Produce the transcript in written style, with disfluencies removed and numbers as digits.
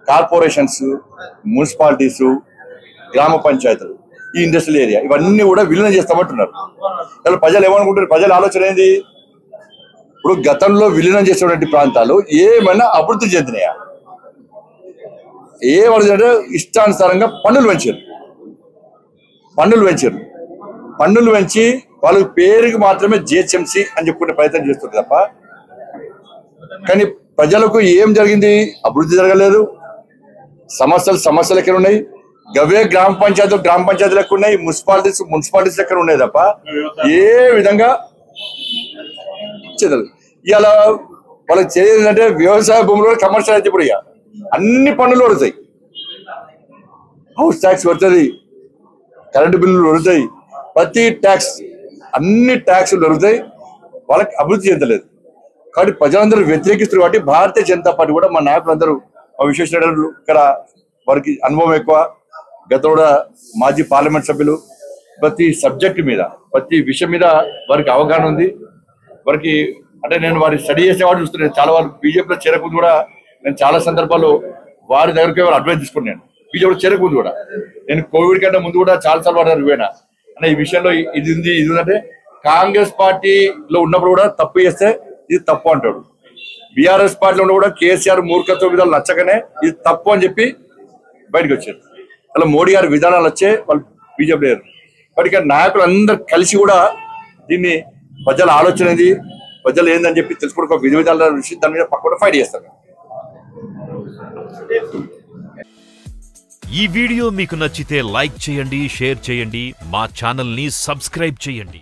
Corporations, municipalities, గ్రామ పంచాయతీలు, ఈ ఇండస్ట్రియల్ ఏరియా ఇవన్నీ కూడా విలీనం చేస్తామంటున్నారు. అసలు ప్రజలు ఏమనుకుంటారు? ప్రజల ఆలోచన ఏంది? ఇప్పుడు గతంలో విలీనం చేసేటువంటి ప్రాంతాలు ఏమైనా అభివృద్ధి చెందినాయా? ఏమంటే ఇష్టానుసారంగా పన్నులు పెంచి వాళ్ళ పేరుకి మాత్రమే జిహెచ్ఎంసీ అని చెప్పుకునే ప్రయత్నం చేస్తుంది తప్ప, కానీ ప్రజలకు ఏం జరిగింది? అభివృద్ధి జరగలేదు. సమస్యలు ఎక్కడ ఉన్నాయి? గవే గ్రామ పంచాయతీలు ఎక్కడ ఉన్నాయి? మున్సిపాలిటీస్ ఎక్కడ ఉన్నాయి తప్ప ఏ విధంగా ఇవాళ వాళ్ళకి చేయాలంటే వ్యవసాయ భూములు కమర్షియల్ అయితే ఇప్పుడు అన్ని పన్నులు పడుతాయి. హౌస్ ట్యాక్స్ పడుతుంది, కరెంటు బిల్లులు పడుతాయి, ప్రతి ట్యాక్స్, అన్ని ట్యాక్సులు దొరుకుతాయి. వాళ్ళకి అభివృద్ధి చెందలేదు. కాబట్టి ప్రజలందరూ వ్యతిరేకిస్తారు. కాబట్టి భారతీయ జనతా పార్టీ కూడా మా నాయకులందరూ, మా విశ్వేశ్వరరెడ్డి ఇక్కడ వారికి అనుభవం ఎక్కువ, గత కూడా మాజీ పార్లమెంట్ సభ్యులు, ప్రతి సబ్జెక్టు మీద ప్రతి విషయం మీద వారికి అవగాహన ఉంది. వారికి అంటే నేను వారి స్టడీ చేసేవాడు చూస్తున్నాను. చాలా వారు బీజేపీలో చేరకుంది కూడా నేను చాలా సందర్భాల్లో వారి దగ్గరికి అడ్వైస్ తీసుకున్నాను. బీజేపీలో చేరకుంది కూడా నేను కోవిడ్ కంటే ముందు కూడా చాలాసార్లు వాడు పోయినా అంటే ఈ విషయంలో ఇది ఉందంటే కాంగ్రెస్ పార్టీలో ఉన్నప్పుడు కూడా తప్పు చేస్తే ఇది తప్పు అంటాడు. బీఆర్ఎస్ పార్టీలో ఉన్న కూడా కేసీఆర్ మూర్ఖత్వ విధాలు నచ్చకనే ఇది తప్పు అని చెప్పి బయటకు వచ్చారు. అలా మోడీ గారి విధానాలు వచ్చే వాళ్ళు బీజేపీ లేరు. కాబట్టి నాయకులు అందరు కలిసి కూడా దీన్ని ప్రజల ఆలోచన ఏంది, ప్రజలు ఏందని చెప్పి తెలుసుకోవడం విధి విధాల విషయం దాని మీద పక్కన ఫైట్ చేస్తారు. ఈ వీడియో మీకు నచ్చితే లైక్ చేయండి, షేర్ చేయండి, మా ఛానల్ ని సబ్స్క్రైబ్ చేయండి.